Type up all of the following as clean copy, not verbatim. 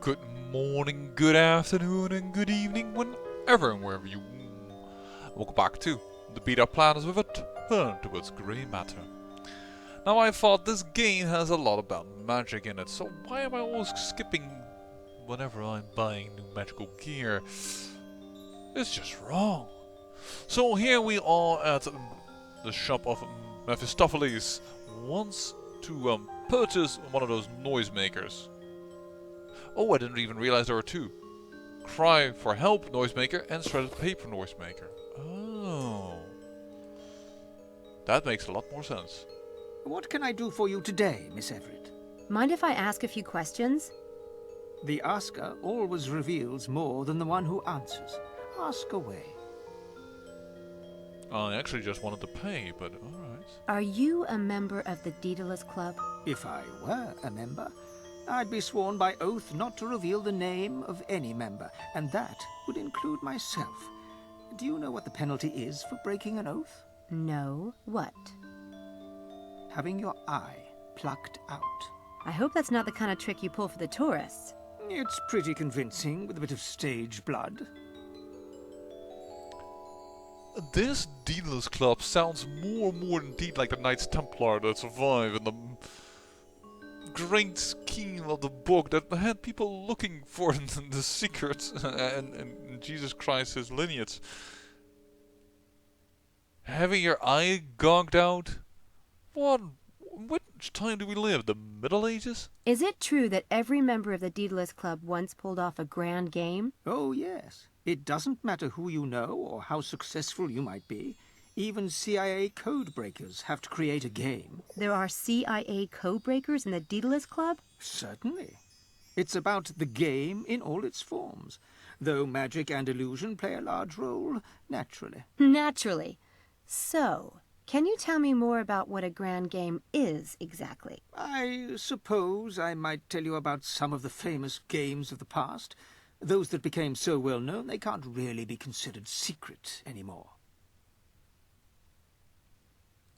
Good morning, good afternoon, and good evening, whenever and wherever you. Welcome back to the Beat Up Planets with a turn towards grey matter. Now, I thought this game has a lot about magic in it, so why am I always skipping whenever I'm buying new magical gear? It's just wrong. So here we are at the shop of Mephistopheles. Wants to purchase one of those noisemakers. Oh, I didn't even realize there were two. Cry for help noisemaker and shredded paper noisemaker. Oh. That makes a lot more sense. What can I do for you today, Miss Everett? Mind if I ask a few questions? The asker always reveals more than the one who answers. Ask away. I actually just wanted to pay, but alright. Are you a member of the Daedalus Club? If I were a member, I'd be sworn by oath not to reveal the name of any member, and that would include myself. Do you know what the penalty is for breaking an oath? No. What? Having your eye plucked out. I hope that's not the kind of trick you pull for the tourists. It's pretty convincing with a bit of stage blood. This Daedalus Club sounds more and more indeed like the Knights Templar that survive in the great scheme of the book that had people looking for the secrets and Jesus Christ, his lineage. Having your eye gouged out? Which time do we live? The Middle Ages? Is it true that every member of the Daedalus Club once pulled off a grand game? Oh, yes. It doesn't matter who you know or how successful you might be. Even CIA code breakers have to create a game. There are CIA code breakers in the Daedalus Club? Certainly. It's about the game in all its forms, though magic and illusion play a large role, naturally. Naturally. So, can you tell me more about what a grand game is exactly? I suppose I might tell you about some of the famous games of the past, those that became so well known they can't really be considered secret anymore.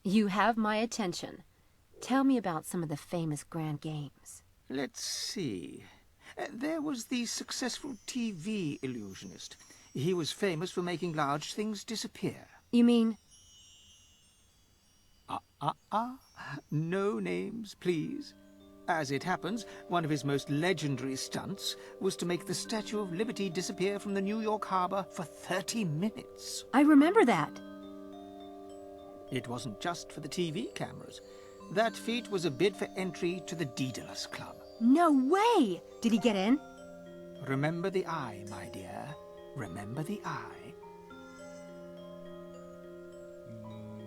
You have my attention. Tell me about some of the famous grand games. Let's see. There was the successful TV illusionist. He was famous for making large things disappear. You mean... No names, please. As it happens, one of his most legendary stunts was to make the Statue of Liberty disappear from the New York harbor for 30 minutes. I remember that. It wasn't just for the TV cameras. That feat was a bid for entry to the Daedalus Club. No way! Did he get in? Remember the eye, my dear. Remember the eye.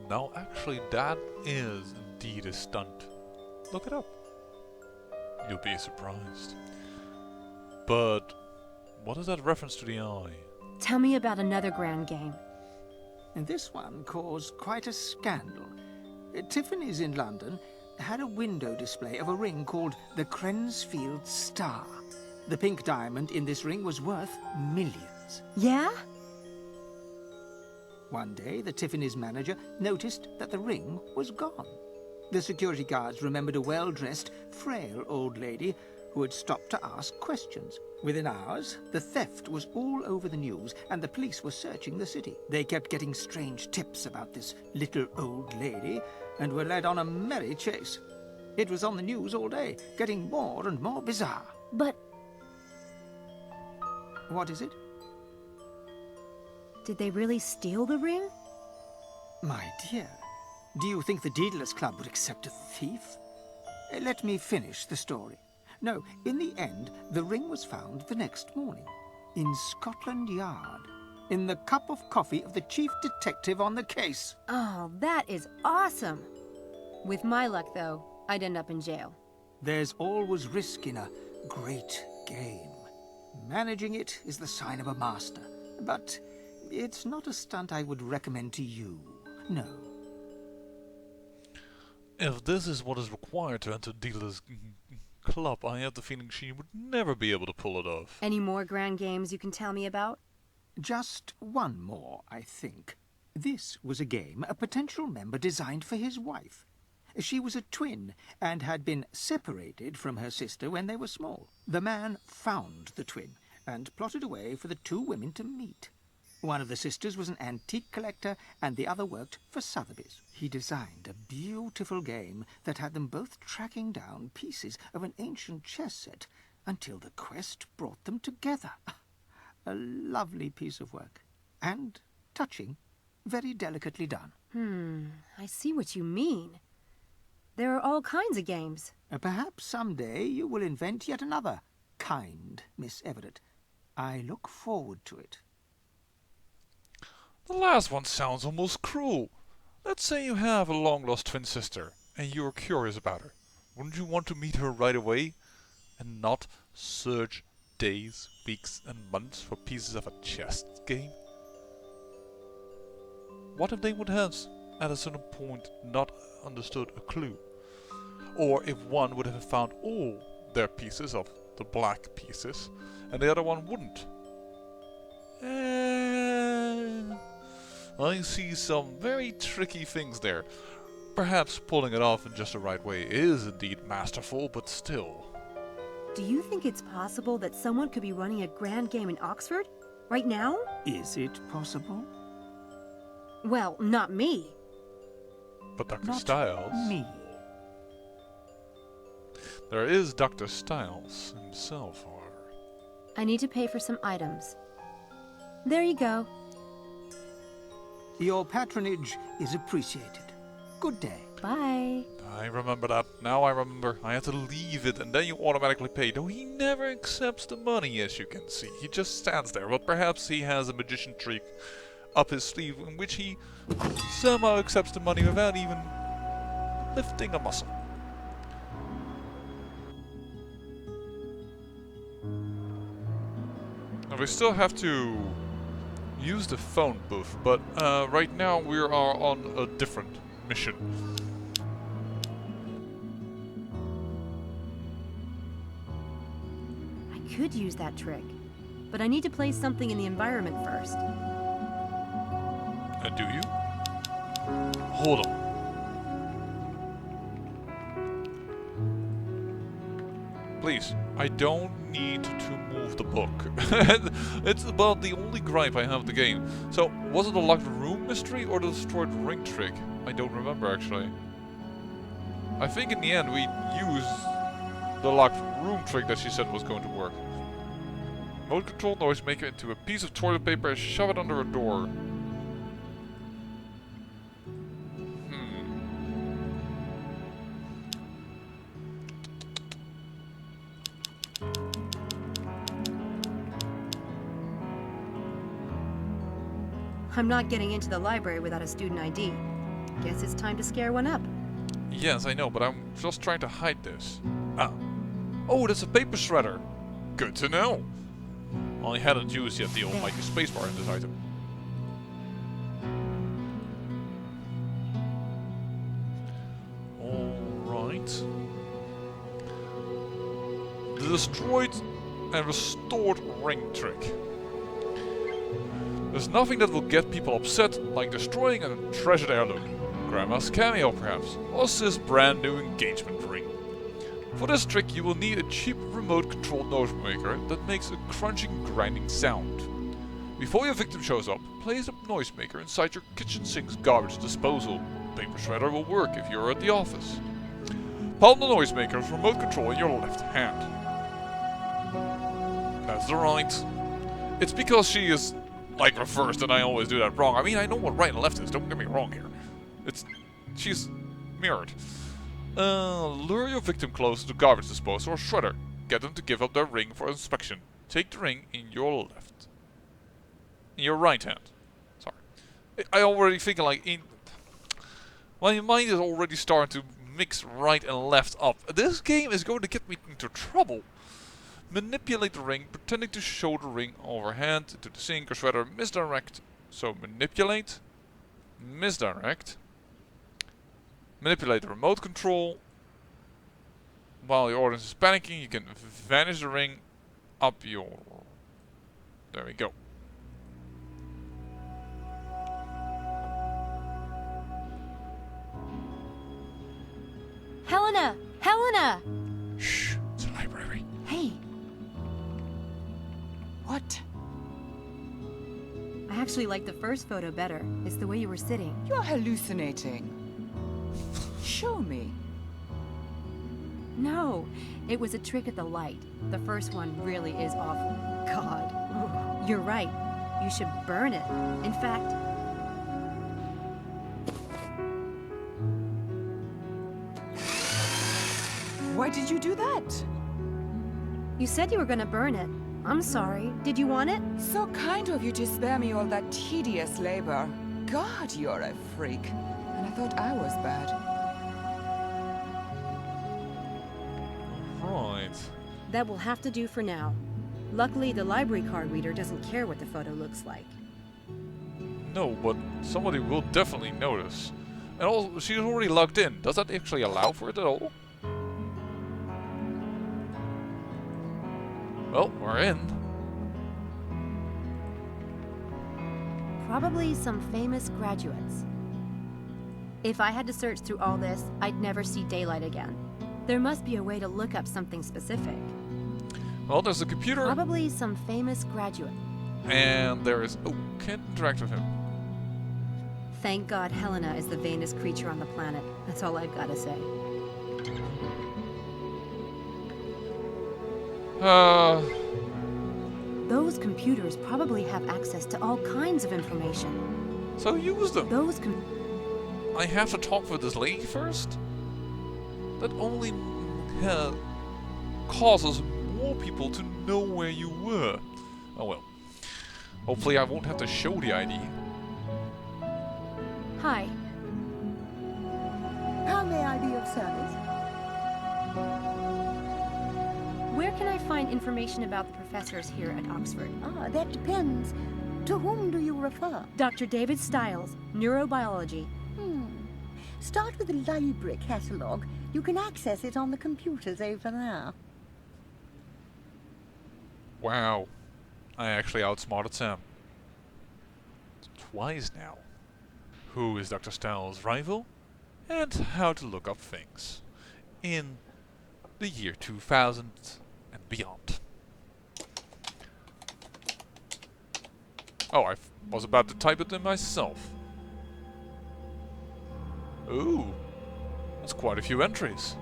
Now, actually, that is indeed a stunt. Look it up. You'll be surprised. But what is that reference to the eye? Tell me about another grand game. And this one caused quite a scandal. Tiffany's in London had a window display of a ring called the Crensfield Star. The pink diamond in this ring was worth millions. Yeah? One day, the Tiffany's manager noticed that the ring was gone. The security guards remembered a well-dressed, frail old lady who had stopped to ask questions. Within hours, the theft was all over the news, and the police were searching the city. They kept getting strange tips about this little old lady, and were led on a merry chase. It was on the news all day, getting more and more bizarre. But What is it? did they really steal the ring? My dear, do you think the Daedalus Club would accept a thief? Let me finish the story. No, in the end, the ring was found the next morning, in Scotland Yard, in the cup of coffee of the chief detective on the case. Oh, that is awesome! With my luck, though, I'd end up in jail. There's always risk in a great game. Managing it is the sign of a master, but it's not a stunt I would recommend to you, no. If this is what is required to enter Daedalus Club, I have the feeling she would never be able to pull it off. Any more grand games you can tell me about? Just one more, I think. This was a game a potential member designed for his wife. She was a twin and had been separated from her sister when they were small. The man found the twin and plotted a way for the two women to meet. One of the sisters was an antique collector and the other worked for Sotheby's. He designed a beautiful game that had them both tracking down pieces of an ancient chess set until the quest brought them together. A lovely piece of work. And touching. Very delicately done. I see what you mean. There are all kinds of games. Perhaps someday you will invent yet another kind, Miss Everett. I look forward to it. The last one sounds almost cruel. Let's say you have a long-lost twin sister, and you're curious about her. Wouldn't you want to meet her right away? And not search days, weeks, and months for pieces of a chess game? What if they would have, at a certain point, not understood a clue? Or if one would have found all their pieces of the black pieces, and the other one wouldn't? I see some very tricky things there. Perhaps pulling it off in just the right way is indeed masterful, but still. Do you think it's possible that someone could be running a grand game in Oxford? Right now? Is it possible? Well, not me. But Dr. Not Styles... me. There is Dr. Styles himself, however. I need to pay for some items. There you go. Your patronage is appreciated. Good day. Bye. I remember that. Now I remember. I had to leave it and then you automatically pay. Though he never accepts the money, as you can see. He just stands there. But perhaps he has a magician trick up his sleeve in which he somehow accepts the money without even lifting a muscle. Now we still have to use the phone booth, but right now we are on a different mission. I could use that trick, but I need to place something in the environment first. Do you? Hold on. Please, I don't need to move the book. It's about the only gripe I have with the game. So, was it the locked room mystery or the destroyed ring trick? I don't remember actually. I think in the end we used the locked room trick that she said was going to work. Remote control noisemaker into a piece of toilet paper and shove it under a door. I'm not getting into the library without a student ID. Guess it's time to scare one up. Yes, I know, but I'm just trying to hide this. Ah. Oh, that's a paper shredder. Good to know. I hadn't used yet the almighty spacebar in this item. Alright. The destroyed and restored ring trick. There's nothing that will get people upset like destroying a treasured heirloom. Grandma's cameo perhaps, or Sis' brand new engagement ring. For this trick you will need a cheap remote controlled noisemaker that makes a crunching grinding sound. Before your victim shows up, place a noisemaker inside your kitchen sink's garbage disposal. Paper shredder will work if you're at the office. Palm the noisemaker's remote control in your left hand. That's the right. It's because she is like reversed and I always do that wrong. I mean, I know what right and left is, don't get me wrong here. She's mirrored. Lure your victim close to the garbage disposal or shredder. Get them to give up their ring for inspection. Take the ring in your left. In your right hand. Sorry. I already thinking like my mind is already starting to mix right and left up. This game is going to get me into trouble. Manipulate the ring, pretending to show the ring overhand into the sink or shredder. Misdirect. So manipulate. Misdirect. Manipulate the remote control. While the audience is panicking, you can vanish the ring up your... There we go. Helena! Helena! Shh, it's a library. Hey, What? I actually like the first photo better. It's the way you were sitting. You're hallucinating. Show me. No, it was a trick of the light. The first one really is awful. God. You're right. You should burn it. In fact, Why did you do that? you said you were gonna burn it. I'm sorry. Did you want it? So kind of you to spare me all that tedious labor. God, you're a freak. And I thought I was bad. Right. That will have to do for now. Luckily, the library card reader doesn't care what the photo looks like. No, but somebody will definitely notice. And also, she's already logged in. Does that actually allow for it at all? Well, we're in. Probably some famous graduates. If I had to search through all this, I'd never see daylight again. There must be a way to look up something specific. Well, there's a computer, Probably some famous graduate. and there is... Oh, can't interact with him. Thank God Helena is the vainest creature on the planet. That's all I've got to say. Those computers probably have access to all kinds of information. So use them. Those I have to talk with this lady first? That only causes more people to know where you were. Oh well. Hopefully I won't have to show the ID. Hi. How may I be of service? Where can I find information about the professors here at Oxford? Ah, that depends. To whom do you refer? Dr. David Stiles, neurobiology. Start with the library catalogue. You can access it on the computers over there. Wow. I actually outsmarted Sam. Twice now. Who is Dr. Stiles' rival? And how to look up things. In the year 2000 and beyond. Oh, I was about to type it in myself. Ooh, that's quite a few entries.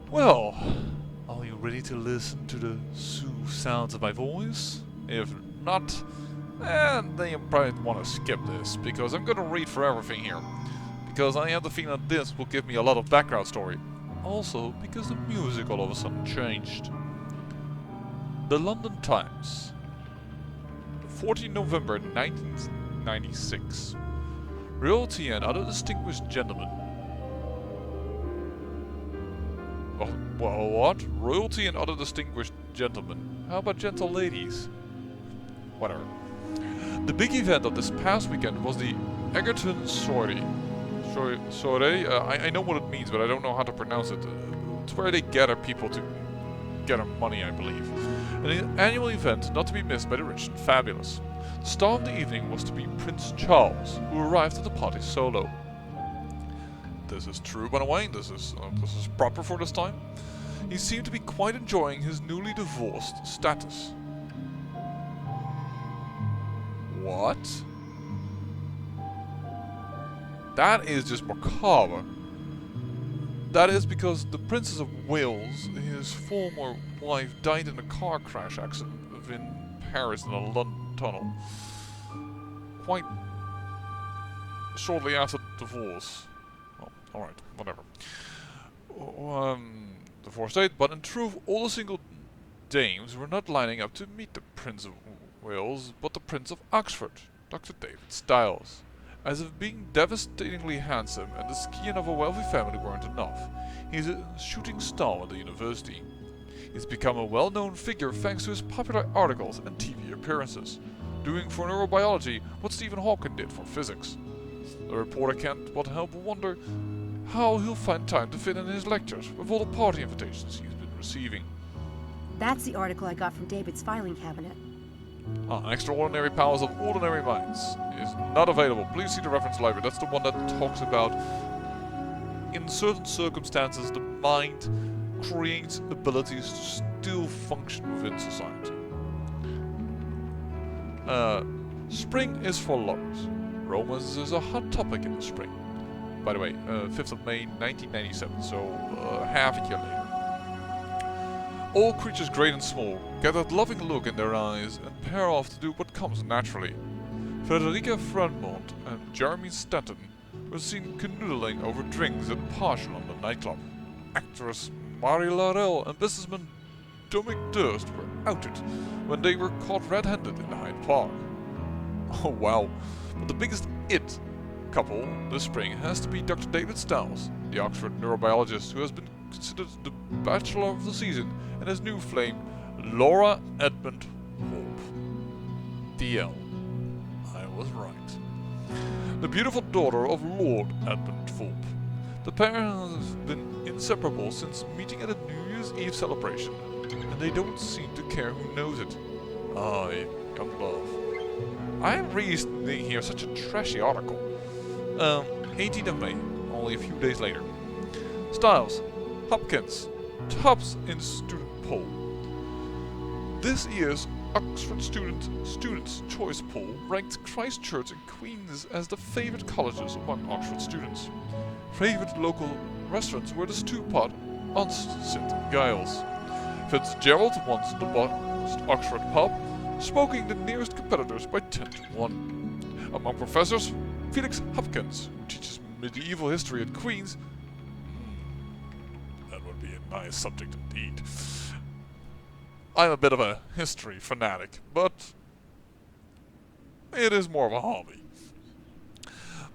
Well, are you ready to listen to the soothe sounds of my voice? If not, then you probably want to skip this, because I'm going to read for everything here. Because I have the feeling that this will give me a lot of background story. Also, because the music all of a sudden changed. The London Times. 14 November 1996. Royalty and other distinguished gentlemen. Well, what? Royalty and other distinguished gentlemen. How about gentle ladies? Whatever. The big event of this past weekend was the Egerton Soiree. I know what it means, but I don't know how to pronounce it. It's where they gather people to gather money, I believe. An annual event not to be missed by the rich and fabulous. The star of the evening was to be Prince Charles, who arrived at the party solo. This is true, by the way. This is proper for this time. He seemed to be quite enjoying his newly divorced status. What? That is just macabre. That is because the Princess of Wales, his former wife, died in a car crash accident in Paris in a London tunnel. Quite shortly after the divorce. Well, alright, whatever. Divorce date, but in truth, all the single dames were not lining up to meet the Prince of Wales, but the Prince of Oxford, Dr. David Stiles. As if being devastatingly handsome and the skin of a wealthy family weren't enough, he's a shooting star at the university. He's become a well-known figure thanks to his popular articles and TV appearances, doing for neurobiology what Stephen Hawking did for physics. The reporter can't but help wonder how he'll find time to fit in his lectures with all the party invitations he's been receiving. That's the article I got from David's filing cabinet. Extraordinary Powers of Ordinary Minds is not available. Please see the reference library. That's the one that talks about in certain circumstances the mind creates abilities to still function within society. Spring is for lovers. Romance is a hot topic in the spring. By the way, 5th of May 1997, so half a year later. All creatures great and small get that loving look in their eyes and pair off to do what comes naturally. Frederica Fremont and Jeremy Stanton were seen canoodling over drinks at Partial London nightclub. Actress Mary Laurel and businessman Dominic Durst were outed when they were caught red-handed in Hyde Park. Oh wow, but the biggest it couple this spring has to be Dr. David Stiles, the Oxford neurobiologist who has been considered the bachelor of the season, and his new flame, Laura Edmund Hope. DL. I was right. The beautiful daughter of Lord Edmund Thorpe. The pair has been inseparable since meeting at a New Year's Eve celebration, and they don't seem to care who knows it. Aye, young love. I am reading here such a trashy article. 18th of May, only a few days later. Styles, Hopkins, tops in student poll. This year's Oxford Students' Choice Poll ranked Christchurch and Queen's as the favourite colleges among Oxford students. Favourite local restaurants were the Stew-Pot on St Giles. Fitzgerald wants the best Oxford pub, smoking the nearest competitors by 10 to 1. Among professors, Felix Hopkins, who teaches medieval history at Queen's. That would be a nice subject indeed. I'm a bit of a history fanatic, but it is more of a hobby.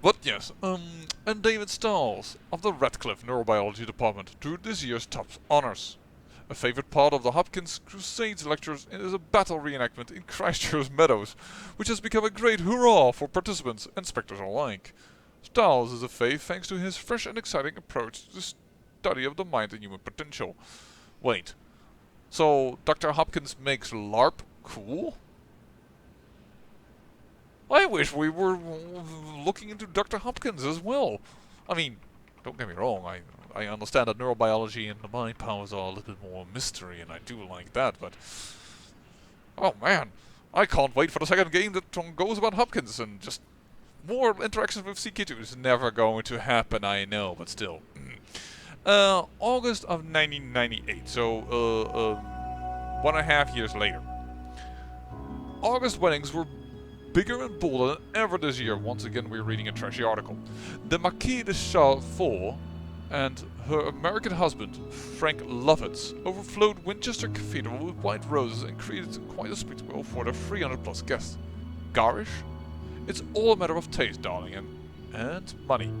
But yes, and David Stiles of the Radcliffe Neurobiology Department drew this year's top honors. A favourite part of the Hopkins Crusades lectures is a battle reenactment in Christchurch Meadows, which has become a great hurrah for participants and spectators alike. Stiles is a fave thanks to his fresh and exciting approach to the study of the mind and human potential. Wait, so Dr. Hopkins makes LARP cool? I wish we were looking into Dr. Hopkins as well. I mean, don't get me wrong, I understand that neurobiology and the mind powers are a little bit more mystery, and I do like that, but oh man, I can't wait for the second game that goes about Hopkins, and just more interactions with CK2 is never going to happen, I know, but still. August of 1998, so 1.5 years later. August weddings were bigger and bolder than ever this year. Once again, we're reading a trashy article. The Marquise de Chauveau and her American husband, Frank Lovitz, overflowed Winchester Cathedral with white roses and created quite a spectacle for their 300+ guests. Garish? It's all a matter of taste, darling, and money.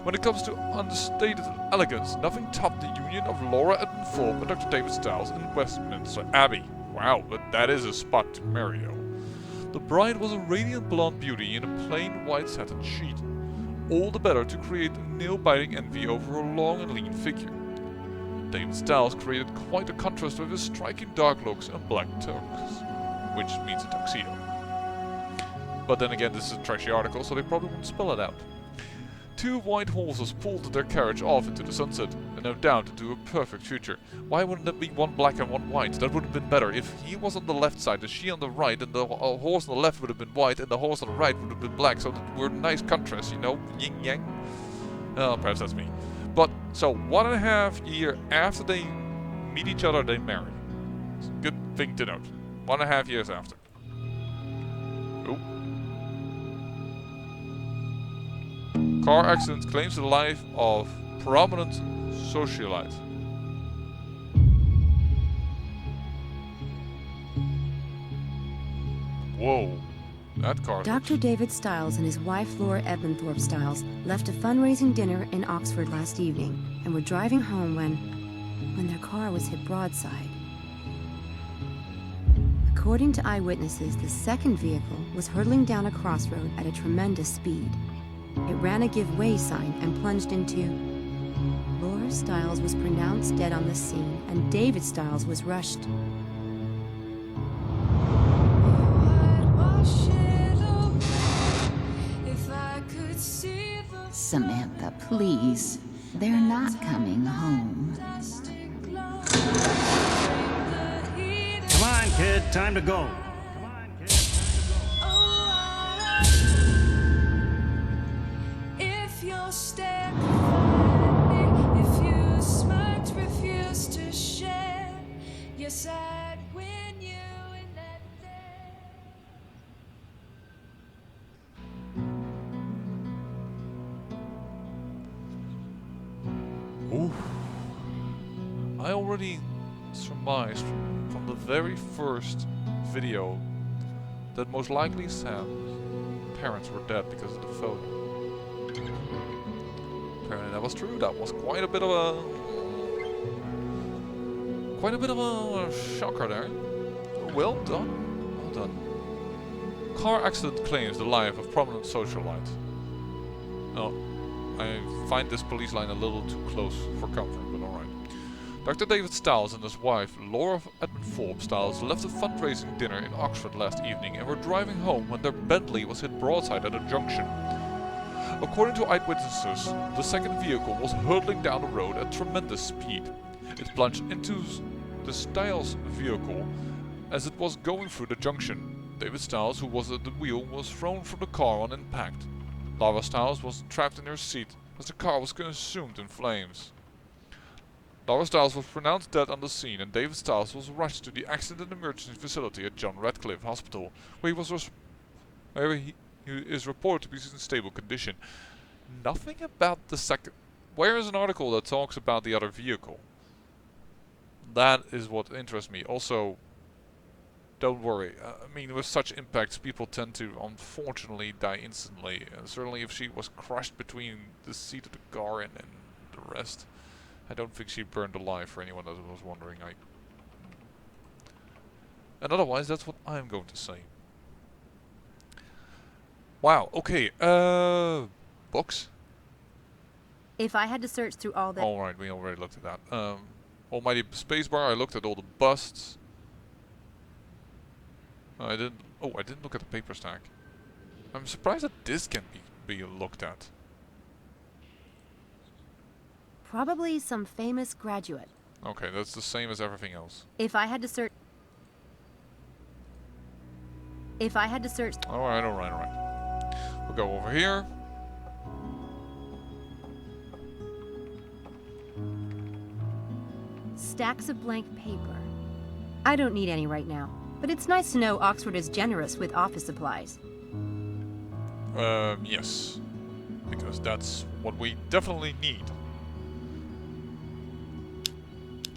When it comes to understated elegance, nothing topped the union of Laura Edmund Thorpe and Dr. David Stiles in Westminster Abbey. Wow, but that is a spot to marry, though. The bride was a radiant blonde beauty in a plain white satin sheet, all the better to create nail-biting envy over her long and lean figure. David Stiles created quite a contrast with his striking dark looks and black toques, which means a tuxedo. But then again, this is a trashy article, so they probably wouldn't spell it out. 2 white horses pulled their carriage off into the sunset, and no doubt into a perfect future. Why wouldn't it be one black and one white? That would have been better. If he was on the left side and she on the right, and the horse on the left would have been white, and the horse on the right would have been black, so that were nice contrasts, you know? Yin-yang. Perhaps that's me. But, so 1.5 years after they meet each other, they marry. It's a good thing to note. 1.5 years after. Oh. Car accident claims the life of prominent socialite. Whoa, that car. Dr. David Stiles and his wife Laura Edmundthorpe Stiles left a fundraising dinner in Oxford last evening and were driving home when their car was hit broadside. According to eyewitnesses, the second vehicle was hurtling down a crossroad at a tremendous speed. It ran a give way sign and plunged into. Laura Stiles was pronounced dead on the scene, and David Stiles was rushed. Samantha, please. They're not coming home. Come on, kid, time to go. If you're step me, if you smirked, refuse to share your sad when you in that day. Ooh. I already surmised from the very first video that most likely Sam's parents were dead because of the photo. Apparently that was true. That was quite a bit of a shocker there. Well done. Well done. Car accident claims the life of prominent socialite. Oh, I find this police line a little too close for comfort, but alright. Dr. David Stiles and his wife, Laura Edmund Forbes Stiles, left a fundraising dinner in Oxford last evening and were driving home when their Bentley was hit broadside at a junction. According to eyewitnesses, the second vehicle was hurtling down the road at tremendous speed. It plunged into the Stiles vehicle as it was going through the junction. David Stiles, who was at the wheel, was thrown from the car on impact. Laura Stiles was trapped in her seat as the car was consumed in flames. Laura Stiles was pronounced dead on the scene, and David Stiles was rushed to the accident emergency facility at John Radcliffe Hospital, where he is reported to be in stable condition. Nothing about the second. Where is an article that talks about the other vehicle? That is what interests me. Also, don't worry. I mean, with such impacts, people tend to unfortunately die instantly. Certainly, if she was crushed between the seat of the car and the rest, I don't think she burned alive. For anyone that was wondering, and otherwise, that's what I'm going to say. Wow. Okay. Books. If I had to search through all the... Alright, we already looked at that. Almighty Spacebar, I looked at all the busts. I didn't look at the paper stack. I'm surprised that this can be looked at. Probably some famous graduate. Okay, that's the same as everything else. If I had to search... Alright. We'll go over here. Stacks of blank paper. I don't need any right now, but it's nice to know Oxford is generous with office supplies. Yes. Because that's what we definitely need.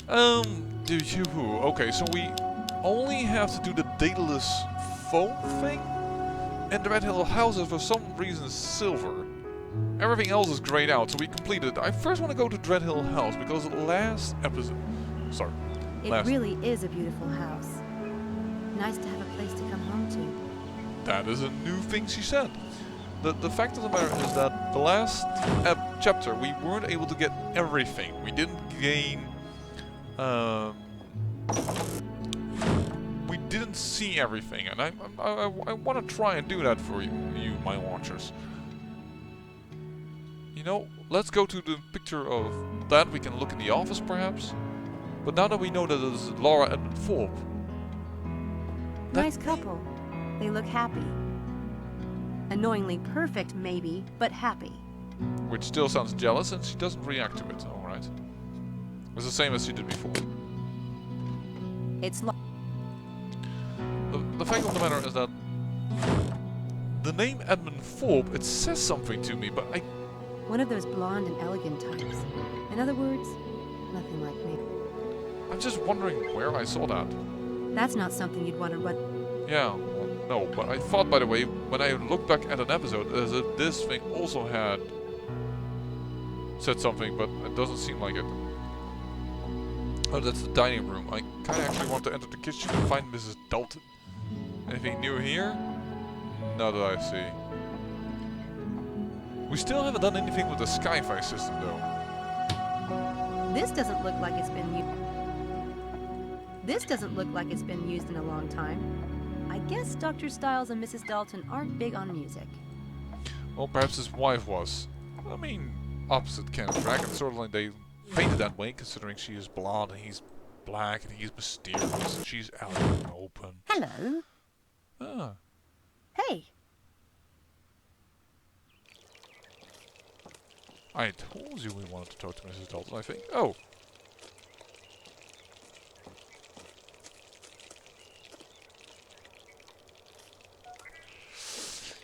Okay, so we only have to do the dataless foam thing? And the Red Hill house is for some reason silver. Everything else is grayed out, so we completed it. I first want to go to Dread Hill House because last episode... Sorry. It really is a beautiful house. Nice to have a place to come home to. That is a new thing she said. The fact of the matter is that the last chapter we weren't able to get everything. We didn't gain... we didn't see everything, and I want to try and do that for you, my watchers. You know, let's go to the picture of that. We can look in the office, perhaps. But now that we know that it's Laura and Forbes... Nice couple. They look happy. Annoyingly perfect, maybe, but happy. Which still sounds jealous, and she doesn't react to it, alright. It's the same as she did before. It's the fact of the matter is that the name Edmund Forbes, it says something to me, but I... One of those blonde and elegant types. In other words, nothing like me. I'm just wondering where I saw that. That's not something you'd want to run... Yeah, well, no, but I thought, by the way, when I looked back at an episode, that this thing also had said something, but it doesn't seem like it. Oh, that's the dining room. I kind of actually want to enter the kitchen and find Mrs. Dalton. Anything new here? Not that I see. We still haven't done anything with the Sky-Fi system, though. This doesn't look like it's been used in a long time. I guess Dr. Stiles and Mrs. Dalton aren't big on music. Well, perhaps his wife was. I mean, opposite kind of track, and certainly they painted that way, considering she is blonde and he's black and he's mysterious and she's out in the open. Hello. Ah. Hey. I told you we wanted to talk to Mrs. Dalton, I think. Oh.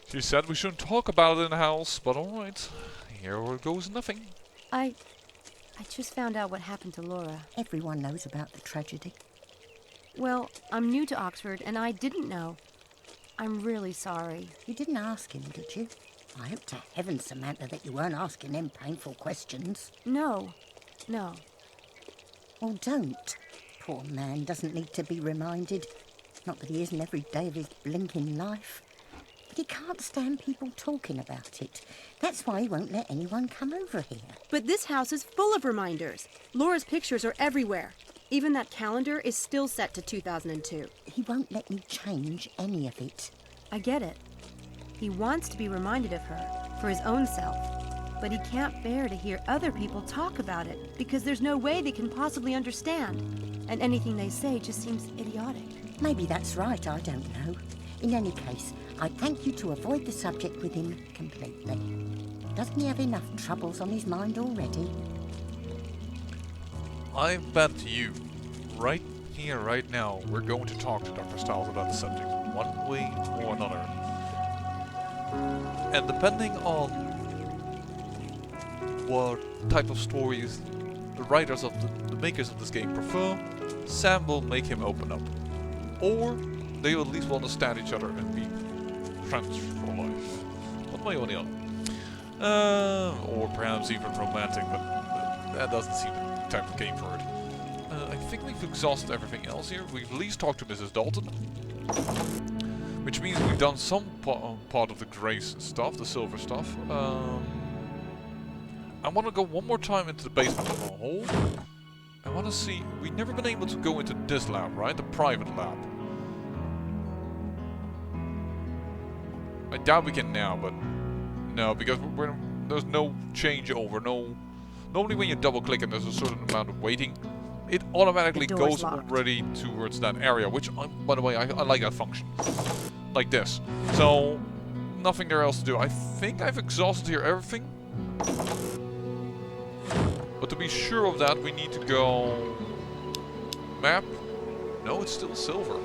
She said we shouldn't talk about it in the house, but alright. Here goes nothing. I just found out what happened to Laura. Everyone knows about the tragedy. Well, I'm new to Oxford, and I didn't know. I'm really sorry. You didn't ask him, did you? I hope to heaven, Samantha, that you weren't asking them painful questions. No. Well, don't. Poor man doesn't need to be reminded. Not that he isn't every day of his blinking life. But he can't stand people talking about it. That's why he won't let anyone come over here. But this house is full of reminders. Laura's pictures are everywhere. Even that calendar is still set to 2002. He won't let me change any of it. I get it. He wants to be reminded of her, for his own self. But he can't bear to hear other people talk about it, because there's no way they can possibly understand. And anything they say just seems idiotic. Maybe that's right, I don't know. In any case, I thank you to avoid the subject with him completely. Doesn't he have enough troubles on his mind already? I bet you, right here, right now, we're going to talk to Dr. Stiles about the subject, one way or another. And depending on what type of stories the writers of the makers of this game prefer, Sam will make him open up. Or they will at least will understand each other and be friends for life. One way or the other. Or perhaps even romantic, but that doesn't seem the type of game for it. I think we've exhausted everything else here. We've at least talked to Mrs. Dalton. Which means we've done some part of the Grace stuff, the silver stuff. I want to go one more time into the basement of the hole. I want to see... We've never been able to go into this lab, right? The private lab. I doubt we can now, but... No, because there's no changeover, no... Normally when you double click and there's a certain amount of waiting, it automatically goes already towards that area, which, by the way, I like that function. Like this. So, nothing there else to do. I think I've exhausted here everything. But to be sure of that, we need to go... Map? No, it's still silver.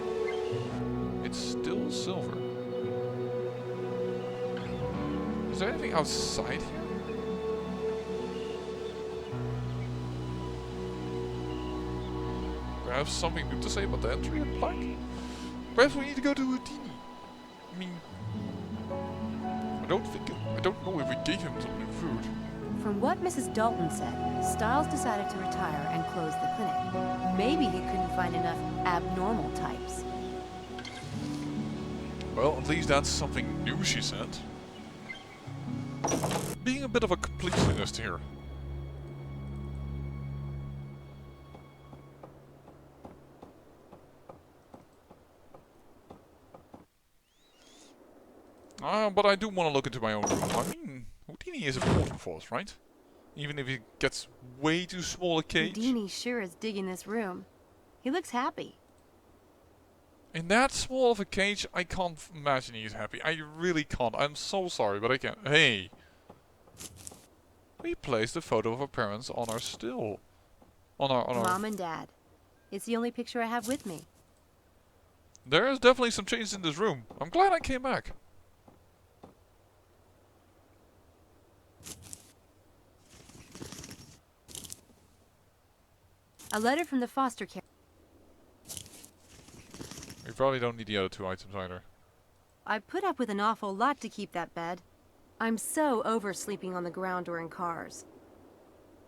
It's still silver. Is there anything outside here? Perhaps something new to say about the entry and plaque? Perhaps we need to go to Houdini. I mean... I don't know if we gave him some new food. From what Mrs. Dalton said, Stiles decided to retire and close the clinic. Maybe he couldn't find enough abnormal types. Well, at least that's something new, she said. Being a bit of a completionist here. But I do want to look into my own room. I mean, Houdini is important for us, right? Even if he gets way too small a cage. Houdini sure is digging this room. He looks happy. In that small of a cage, I can't imagine he's happy. I really can't. I'm so sorry, but I can't. Hey! We placed a photo of our parents on our still. On our... Mom and Dad. It's the only picture I have with me. There is definitely some change in this room. I'm glad I came back. A letter from the foster care. We probably don't need the other two items either. I put up with an awful lot to keep that bed. I'm so over sleeping on the ground or in cars.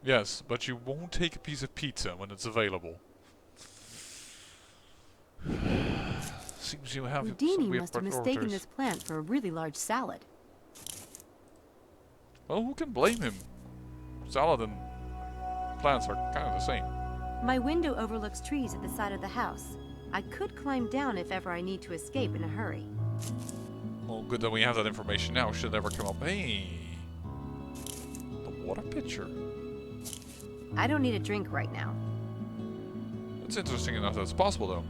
Yes, but you won't take a piece of pizza when it's available. Seems you have Houdini must have mistaken this plant for a really large salad. Well, who can blame him? Salad and plants are kind of the same. My window overlooks trees at the side of the house. I could climb down if ever I need to escape in a hurry. Well, good that we have that information now, should it ever come up. Hey! The water pitcher. I don't need a drink right now. It's interesting enough that it's possible though.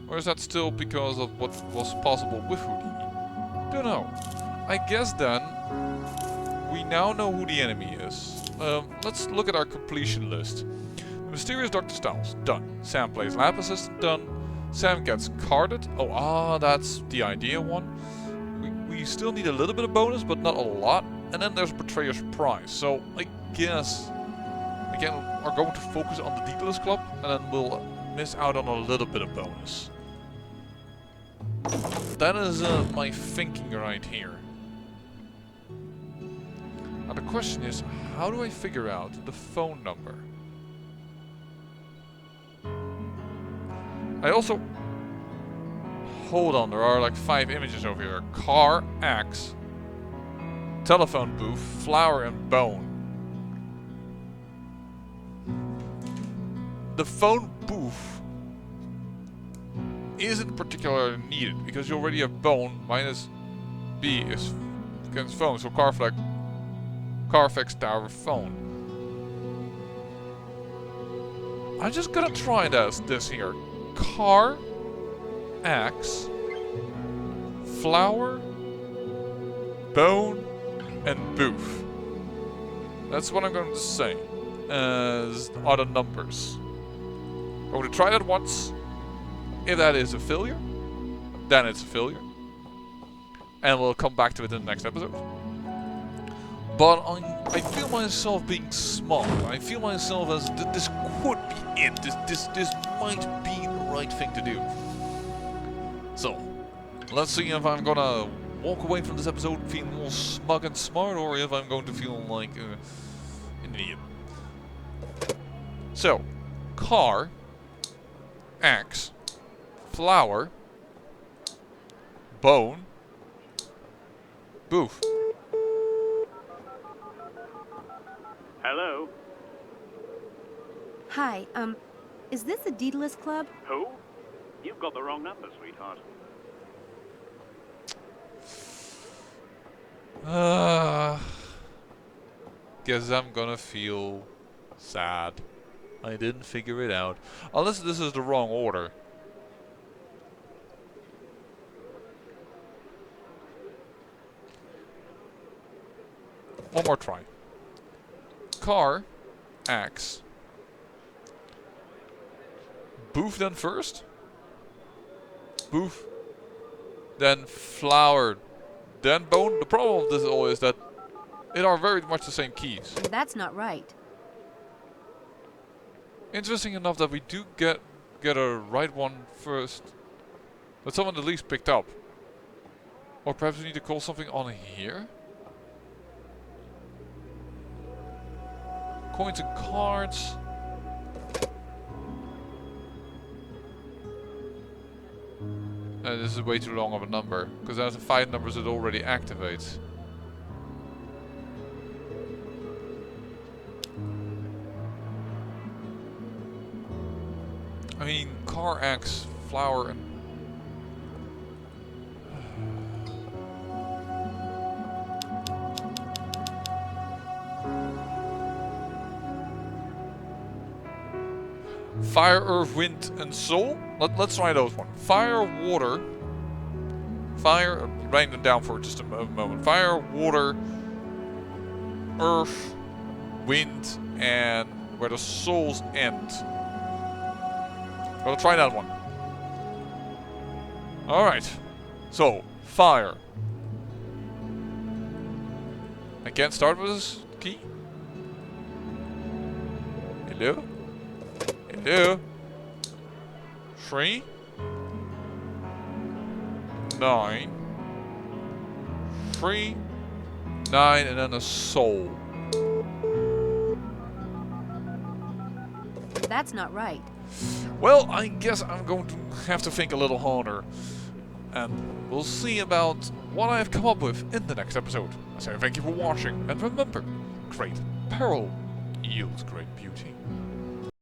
Or is that still because of what was possible with Houdini? Don't know. I guess then we now know who the enemy is. Let's look at our completion list. The Mysterious Dr. Styles, done. Sam plays lab assistant, done. Sam gets carded. Oh, that's the idea one. We still need a little bit of bonus, but not a lot. And then there's Betrayer's Prize. So I guess again are going to focus on the Deedless Club, and then we'll miss out on a little bit of bonus. That is my thinking right here. Now the question is, how do I figure out the phone number? I also... Hold on, there are like 5 images over here. Car, axe, telephone booth, flower and bone. The phone booth isn't particularly needed because you already have bone minus B is against phone, so Carfax Tower phone. I'm just gonna try this here. Car, axe, flower, bone, and booth. That's what I'm going to say as other numbers. I'm going to try that once. If that is a failure, then it's a failure. And we'll come back to it in the next episode. But I feel myself being smart. I feel myself as this could be it. This might be the right thing to do. So, let's see if I'm gonna walk away from this episode feeling more smug and smart, or if I'm going to feel like an idiot. So, car, axe, flower, bone, booth. Hello? Hi, is this the Deedless Club? Who? You've got the wrong number, sweetheart. Guess I'm gonna feel sad. I didn't figure it out. Unless this is the wrong order. One more try. Car, axe, booth then first, booth, then flower, then bone. The problem with this all is that it are very much the same keys. That's not right. Interesting enough that we do get a right one first. That someone at least picked up. Or perhaps we need to call something on here. Coins and cards. This is way too long of a number, because there's 5 numbers it already activates. I mean, car, axe, flower, and... Fire, earth, wind, and soul. Let's try those one. Fire, water. Fire, write them down for just a moment. Fire, water, earth, wind, and where the souls end. I'll try that one. Alright. So, fire. I can't start with this key. Hello? Hello? 3, 9, 3, 9, and then a soul. That's not right. Well, I guess I'm going to have to think a little harder. And we'll see about what I've come up with in the next episode. I say thank you for watching, and remember, great peril yields great beauty.